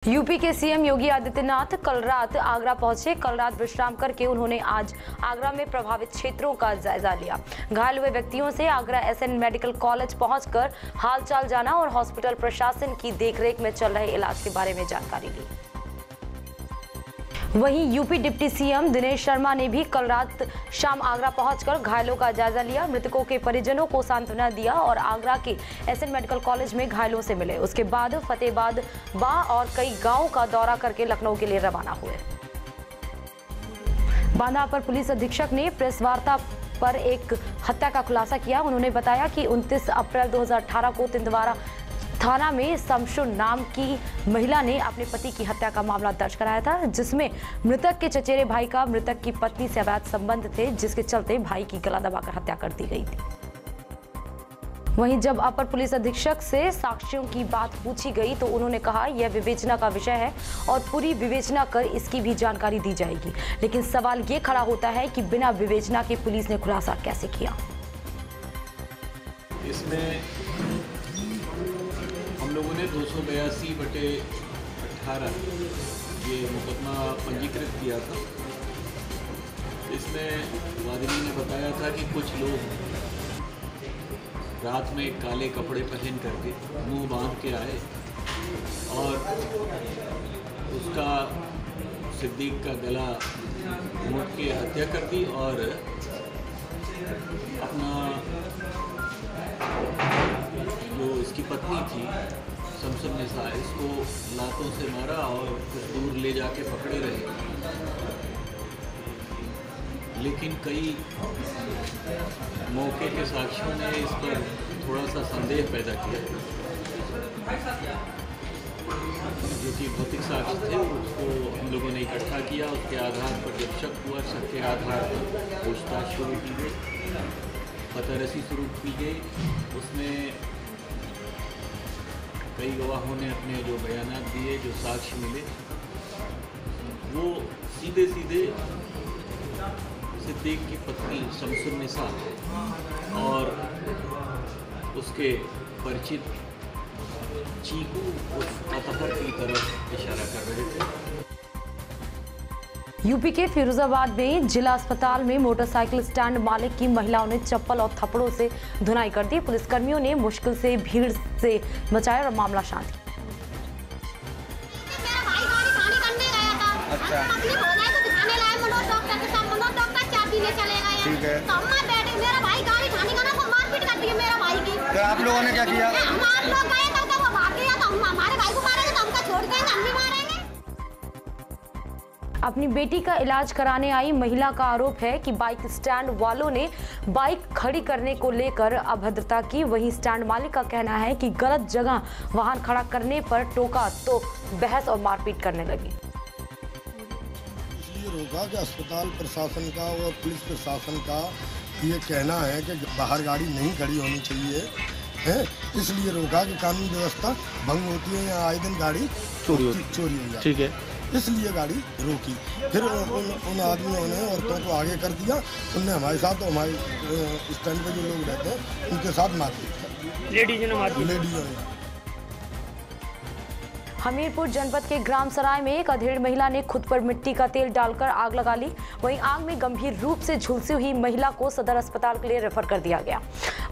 UP के CM Yogi Adityanath कल रात आगरा पहुंचे। कल रात विश्राम करके उन्होंने आज आगरा में प्रभावित क्षेत्रों का जायजा लिया। घायल हुए व्यक्तियों से आगरा एसएन मेडिकल कॉलेज पहुंचकर हालचाल जाना और हॉस्पिटल प्रशासन की देखरेख में चल रहे इलाज के बारे में जानकारी ली। वहीं UP deputy CM Dinesh Sharma ने भी कल रात शाम आगरा पहुंचकर घायलों का जायजा लिया, मृतकों के परिजनों को सांत्वना दिया और आगरा के एसएन मेडिकल कॉलेज में घायलों से मिले। उसके बाद फतेहाबाद और कई गांवों का दौरा करके लखनऊ के लिए रवाना हुए। बांदा अपर पुलिस अधीक्षक ने प्रेस वार्ता पर एक हत्या का खुलासा किया। उन्होंने बताया कि 29 अप्रैल 2018 को तिंदवाड़ा थाना में शमशुर नाम की महिला ने अपने पति की हत्या का मामला दर्ज कराया था, जिसमें मृतक के चचेरे भाई का मृतक की पत्नी से अवैध संबंध थे, जिसके चलते भाई की गला दबाकर हत्या कर दी गई थी। वहीं जब अपर पुलिस अधीक्षक से साक्ष्यों की बात पूछी गई तो उन्होंने कहा यह विवेचना का विषय है और पूरी विवेचना कर इसकी भी जानकारी दी जाएगी, लेकिन सवाल ये खड़ा होता है कि बिना विवेचना के पुलिस ने खुलासा कैसे किया। इसमें हम लोगों ने 282/18 ये मुकदमा पंजीकृत किया था। इसमें वादिनी ने बताया था कि कुछ लोग रात में काले कपड़े पहन करके मुंह बांध के आए और उसका सिद्दीक का गला घोंट के हत्या कर दी और अपना जो इसकी पत्नी थी शमशुर निसा, इसको लातों से मारा और कुछ दूर ले जाके पकड़े रहे, लेकिन कई मौके के साक्ष्यों ने इस पर थोड़ा सा संदेह पैदा किया। जो कि भौतिक साक्ष्य थे उसको हम लोगों ने इकट्ठा किया। उसके आधार पर जब शक हुआ, शक के आधार पर पूछताछ शुरू की गई, पतारसी शुरू की गई। उसमें कई गवाहों ने अपने जो बयानात दिए, जो साक्ष्य मिले, वो सीधे सीधे सिद्दीक की पत्नी शमशुर निसा और उसके परिचित चीकू उस अतहर की तरफ इशारा कर रहे थे। यूपी के फिरोजाबाद में जिला अस्पताल में मोटरसाइकिल स्टैंड मालिक की महिलाओं ने चप्पल और थप्पड़ों से धुनाई कर दी। पुलिसकर्मियों ने मुश्किल से भीड़ से बचाया और मामला शांत किया। मेरा भाई गाड़ी खाली करने गया था। अच्छा। अपनी भोगाई को दिखाने लाए मनोडॉक्टर के साथ, मनोडॉक्टर चाबी ले चले गए। ठीक है। तो अम्मा बैठे, मेरा भाई गाड़ी खाने का ना तो मारपीट कर दी मेरा भाई की। तो आप लोगों ने क्या किया? हम आप लोग गए तो वो भाग गया, तो हम हमारे भाई को मारेंगे तो हमका छोड़ देंगे, हम भी मारेंगे। अपनी बेटी का इलाज कराने आई महिला का आरोप है कि बाइक स्टैंड वालों ने बाइक खड़ी करने को लेकर अभद्रता की। वहीं स्टैंड मालिक का कहना है कि गलत जगह वाहन खड़ा करने पर टोका तो बहस और मारपीट करने लगी। इसलिए रोका कि अस्पताल प्रशासन का और पुलिस प्रशासन का ये कहना है कि बाहर गाड़ी नहीं खड़ी होनी चाहिए है, इसलिए रोका कि कानून व्यवस्था भंग होती है, या आए दिन गाड़ी चोरी हो जाती है। ठीक है, इसलिए गाड़ी रोकी। फिर उन आदमियों ने औरतों को आगे कर दिया। उनने हमारे साथ, हमारे स्टैंड पे जो लोग रहते हैं उनके साथ मारपीट कर। लेडीजों ने। हमीरपुर जनपद के ग्राम सराय में एक अधेड़ महिला ने खुद पर मिट्टी का तेल डालकर आग लगा ली। वहीं आग में गंभीर रूप से झुलसी हुई महिला को सदर अस्पताल के लिए रेफर कर दिया गया।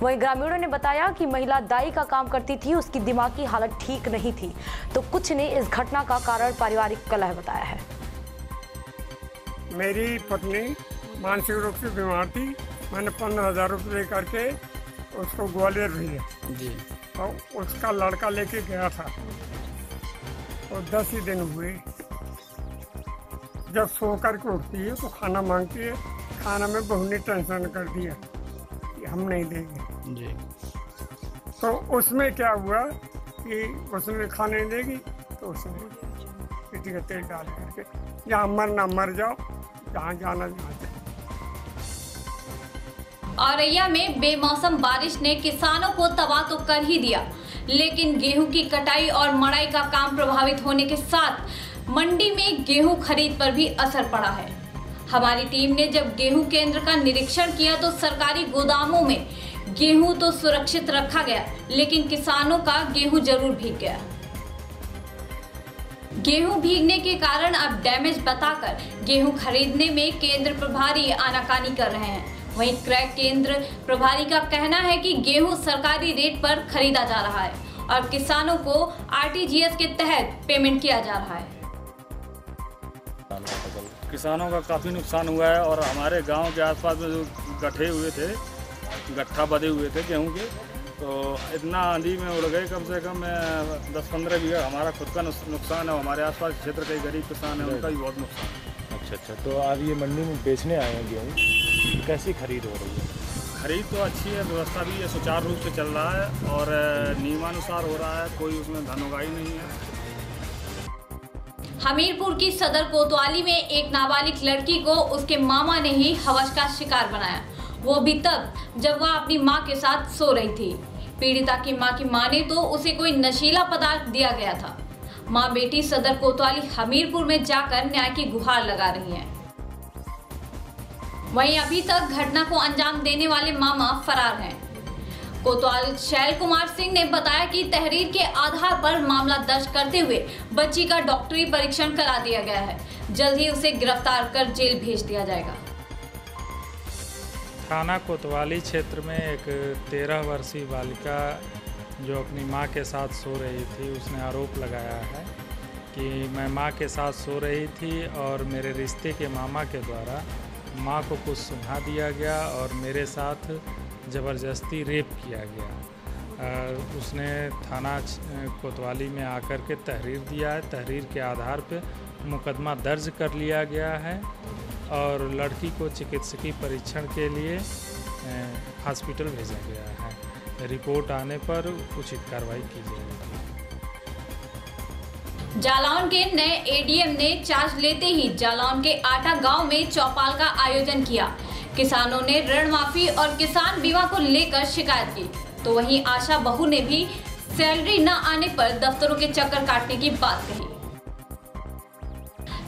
वहीं ग्रामीणों ने बताया कि महिला दाई का काम करती थी, उसकी दिमागी हालत ठीक नहीं थी। तो कुछ ने इस घटना का कारण पारिवारिक कलह बताया है। मेरी पत्नी मानसिक रूप से बीमार थी। मैंने 15,000 रुपये दे करके उसको ग्वालियर भेजा जी, और उसका लड़का लेके गया था और 10 ही दिन हुए। जब सो करके उठती है तो खाना मांगती है। खाना में बहू ने टेंशन कर दिया कि हम नहीं देंगे जी। तो उसमें क्या हुआ कि उसने खाने नहीं देगी तो उसने मिट्टी का तेल डाल करके, जहाँ मरना मर जाओ, जहाँ जाना जाओ। औरैया में बेमौसम बारिश ने किसानों को तबाह तो कर ही दिया, लेकिन गेहूं की कटाई और मड़ाई का काम प्रभावित होने के साथ मंडी में गेहूं खरीद पर भी असर पड़ा है। हमारी टीम ने जब गेहूं केंद्र का निरीक्षण किया तो सरकारी गोदामों में गेहूं तो सुरक्षित रखा गया, लेकिन किसानों का गेहूं जरूर भीग गया। गेहूं भीगने के कारण अब डैमेज बताकर गेहूं खरीदने में केंद्र प्रभारी आनाकानी कर रहे हैं। वहीं क्रय केंद्र प्रभारी का कहना है कि गेहूं सरकारी रेट पर खरीदा जा रहा है और किसानों को आरटीजीएस के तहत पेमेंट किया जा रहा है। किसानों का काफ़ी नुकसान हुआ है और हमारे गांव के आसपास में जो गड्ढे हुए थे, गट्ठा बंधे हुए थे गेहूं के, तो इतना आंधी में उड़ गए। कम से कम 10-15 बीघा हमारा खुद का नुकसान है। हमारे आसपास क्षेत्र के गरीब किसान हैं, उनका भी बहुत नुकसान है। अच्छा, तो आज ये मंडी में बेचने आए हैं गेहूँ, कैसी खरीद हो रही है? खरीद तो अच्छी है, व्यवस्था भी है, सुचारू रूप से चल रहा है और नियमानुसार हो रहा है, कोई उसमें धनोगाई नहीं है। हमीरपुर की सदर कोतवाली में एक नाबालिग लड़की को उसके मामा ने ही हवस का शिकार बनाया, वो भी तब जब वह अपनी मां के साथ सो रही थी। पीड़िता की मां की माने तो उसे कोई नशीला पदार्थ दिया गया था। मां बेटी सदर कोतवाली हमीरपुर में जाकर न्याय की गुहार लगा रही हैं। वहीं अभी तक घटना को अंजाम देने वाले मामा फरार हैं। कोतवाल शैल कुमार सिंह ने बताया कि तहरीर के आधार पर मामला दर्ज करते हुए बच्ची का डॉक्टरी परीक्षण करा दिया गया है। जल्द ही उसे गिरफ्तार कर जेल भेज दिया जाएगा। थाना कोतवाली क्षेत्र में एक 13 वर्षीय बालिका जो अपनी मां के साथ सो रही थी, उसने आरोप लगाया है कि मैं मां के साथ सो रही थी और मेरे रिश्ते के मामा के द्वारा मां को कुछ सुना दिया गया और मेरे साथ ज़बरदस्ती रेप किया गया। उसने थाना कोतवाली में आकर के तहरीर दिया है। तहरीर के आधार पर मुकदमा दर्ज कर लिया गया है और लड़की को चिकित्सकीय परीक्षण के लिए हॉस्पिटल भेजा गया है। रिपोर्ट आने पर उचित कार्रवाई की जाएगी। जालौन के नए एडीएम ने चार्ज लेते ही जालौन के आटा गांव में चौपाल का आयोजन किया। किसानों ने ऋण माफी और किसान बीमा को लेकर शिकायत की, तो वहीं आशा बहू ने भी सैलरी न आने पर दफ्तरों के चक्कर काटने की बात कही।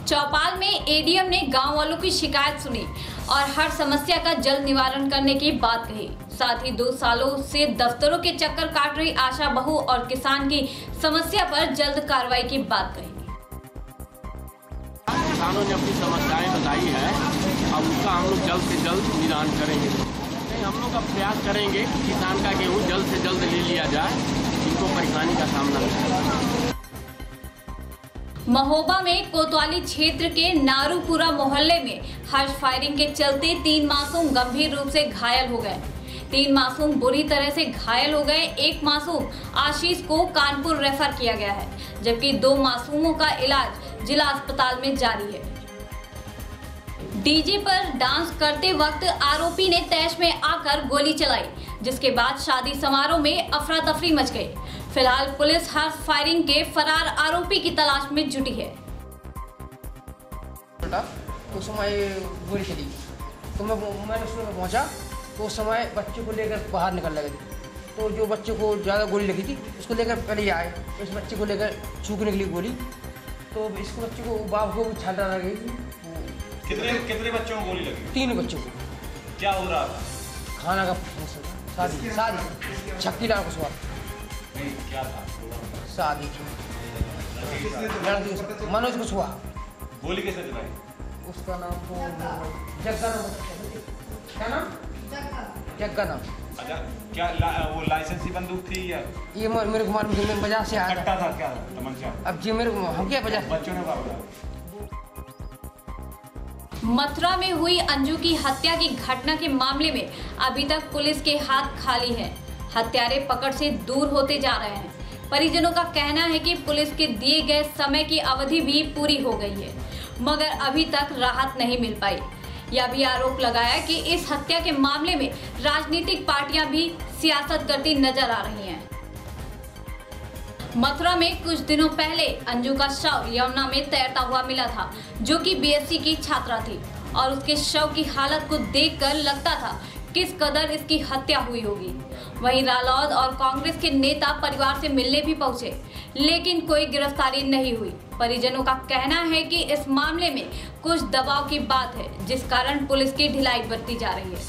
चौपाल में एडीएम ने गांव वालों की शिकायत सुनी और हर समस्या का जल्द निवारण करने की बात कही। साथ ही 2 सालों से दफ्तरों के चक्कर काट रही आशा बहू और किसान की समस्या पर जल्द कार्रवाई की बात कही। किसानों ने अपनी समस्याएं बताई है, अब उसका हम लोग जल्द से जल्द निदान करेंगे। हम लोग अब प्रयास करेंगे कि किसान का गेहूँ जल्द से जल्द ले लिया जाए, इनको परेशानी का सामना नहीं। महोबा में कोतवाली क्षेत्र के नारूपुरा मोहल्ले में हर्ष फायरिंग के चलते 3 मासूम गंभीर रूप से घायल हो गए। 3 मासूम बुरी तरह से घायल हो गए। एक मासूम आशीष को कानपुर रेफर किया गया है, जबकि 2 मासूमों का इलाज जिला अस्पताल में जारी है। डीजे पर डांस करते वक्त आरोपी ने तैश में आकर गोली चलाई, जिसके बाद शादी समारोह में अफरा तफरी मच गई। फिलहाल पुलिस हर्ष फायरिंग के फरार आरोपी की तलाश में जुटी है। उस समय गोली चली तो मैंने उसमें पहुंचा तो उस समय बच्चे को लेकर बाहर निकल लगे थे, तो जो बच्चे को ज़्यादा गोली लगी थी उसको लेकर पहले आए, इस बच्चे को लेकर छूकने के लिए गोली, तो इसको बच्चे को बाप को छाल डाला गई थी। कितने बच्चों को गोली लगी? 3 बच्चों को। क्या हो रहा था? खाना का शादी 36 लाख कुछ क्या था? शादी लड़की मनोज कुशवाहा। गोली कैसे चलाई? उसका नाम तो जग्गा नाम, क्या नाम? जग्गा नाम। अच्छा, क्या वो लाइसेंसी बंदूक थी या? ये मेरे को मालूम, मैं बाजार से आया था। क्या तमंचा? अब जी मेरे को हम क्या बाजार बच्चों ने बताया। मथुरा में हुई अंजू की हत्या की घटना के मामले में अभी तक पुलिस के हाथ खाली हैं। हत्यारे पकड़ से दूर होते जा रहे हैं। परिजनों का कहना है कि पुलिस के दिए गए समय की अवधि भी पूरी हो गई है, मगर अभी तक राहत नहीं मिल पाई। यह भी आरोप लगाया कि इस हत्या के मामले में राजनीतिक पार्टियां भी सियासत करती नजर आ रही हैं। मथुरा में कुछ दिनों पहले अंजू का शव यमुना में तैरता हुआ मिला था, जो कि बीएससी की छात्रा थी और उसके शव की हालत को देखकर लगता था किस कदर इसकी हत्या हुई होगी। वहीं रालोद और कांग्रेस के नेता परिवार से मिलने भी पहुंचे, लेकिन कोई गिरफ्तारी नहीं हुई। परिजनों का कहना है कि इस मामले में कुछ दबाव की बात है, जिस कारण पुलिस की ढिलाई बरती जा रही है।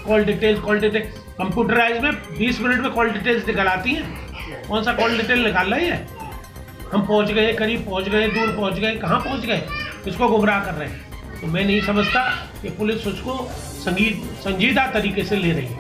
कॉल डिटेल कंप्यूटराइज में 20 मिनट में कॉल डिटेल्स निकल आती हैं। कौन सा कॉल डिटेल निकाल रही है? हम पहुंच गए, करीब पहुंच गए, दूर पहुंच गए, कहाँ पहुंच गए, इसको गुमराह कर रहे हैं। तो मैं नहीं समझता कि पुलिस उसको संजीदा तरीके से ले रही है,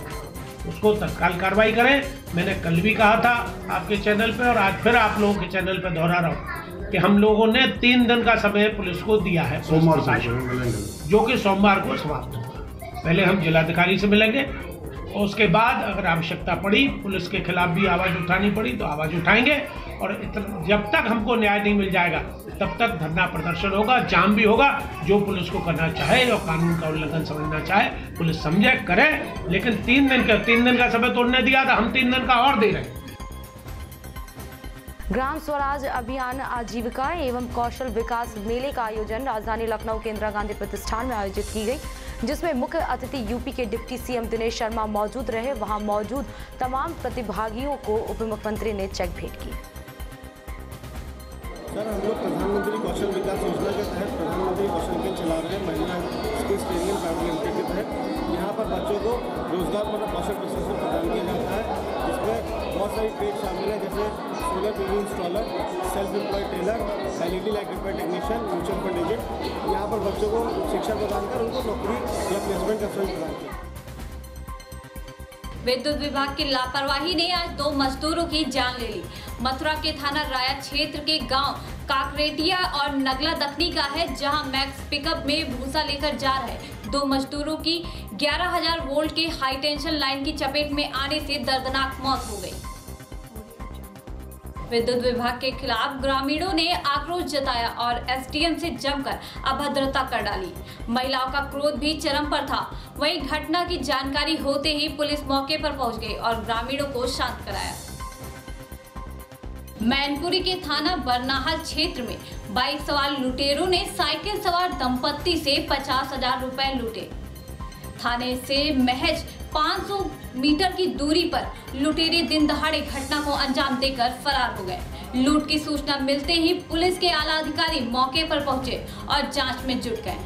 उसको तत्काल कार्रवाई करें। मैंने कल भी कहा था आपके चैनल पे और आज फिर आप लोगों के चैनल पे दोहरा रहा हूँ कि हम लोगों ने 3 दिन का समय पुलिस को दिया है, जो कि सोमवार को समाप्त होगा। पहले हम जिलाधिकारी से मिलेंगे और उसके बाद अगर आवश्यकता पड़ी, पुलिस के खिलाफ भी आवाज़ उठानी पड़ी तो आवाज़ उठाएंगे। और जब तक हमको न्याय नहीं मिल जाएगा तब तक धरना प्रदर्शन होगा, जाम भी होगा। जो पुलिस को करना चाहे और कानून का उल्लंघन समझना चाहे पुलिस समझे, करे। लेकिन 3 दिन का समय तोड़ने दिया था, हम 3 दिन का और दे रहे हैं। ग्राम स्वराज अभियान आजीविका एवं कौशल विकास मेले का आयोजन राजधानी लखनऊ के इंदिरा गांधी प्रतिष्ठान में आयोजित की गई, जिसमें मुख्य अतिथि यूपी के डिप्टी सीएम दिनेश शर्मा मौजूद रहे। वहां मौजूद तमाम प्रतिभागियों को उप मुख्यमंत्री ने चेक भेंट की। सर, हम लोग प्रधानमंत्री कौशल विकास योजना के तहत प्रधानमंत्री कौशल केंद्र चला रहे हैं। महिला स्किल्स ट्रेनिंग प्राइवेट लिमिटेड के तहत यहाँ पर बच्चों को रोजगार मतलब कौशल प्रशिक्षण प्रदान किया जाता है, जिसमें बहुत सारी ट्रेड शामिल है, जैसे solar PV installer, self employed tailor, LED light repair technician, mutual fund agent. यहाँ पर बच्चों को शिक्षा प्रदान कर उनको नौकरी या प्लेसमेंट का अवसर प्रदान किया। विद्युत विभाग की लापरवाही ने आज 2 मजदूरों की जान ले ली। मथुरा के थाना राया क्षेत्र के गांव काकरेटिया और नगला दखनी का है, जहां मैक्स पिकअप में भूसा लेकर जा रहे 2 मजदूरों की 11,000 वोल्ट के हाई टेंशन लाइन की चपेट में आने से दर्दनाक मौत हो गई। विद्युत विभाग के खिलाफ ग्रामीणों ने आक्रोश जताया और एसडीएम से जमकर अभद्रता कर डाली। महिलाओं का क्रोध भी चरम पर था। वहीं घटना की जानकारी होते ही पुलिस मौके पर पहुंच गई और ग्रामीणों को शांत कराया। मैनपुरी के थाना बरनाहल क्षेत्र में 22 सवार लुटेरों ने साइकिल सवार दंपत्ति से 50,000 रुपए लूटे। थाने से महज 500 मीटर की दूरी पर लुटेरे दिन दहाड़े घटना को अंजाम देकर फरार हो गए। लूट की सूचना मिलते ही पुलिस के आला अधिकारी मौके पर पहुंचे और जांच में जुट गए।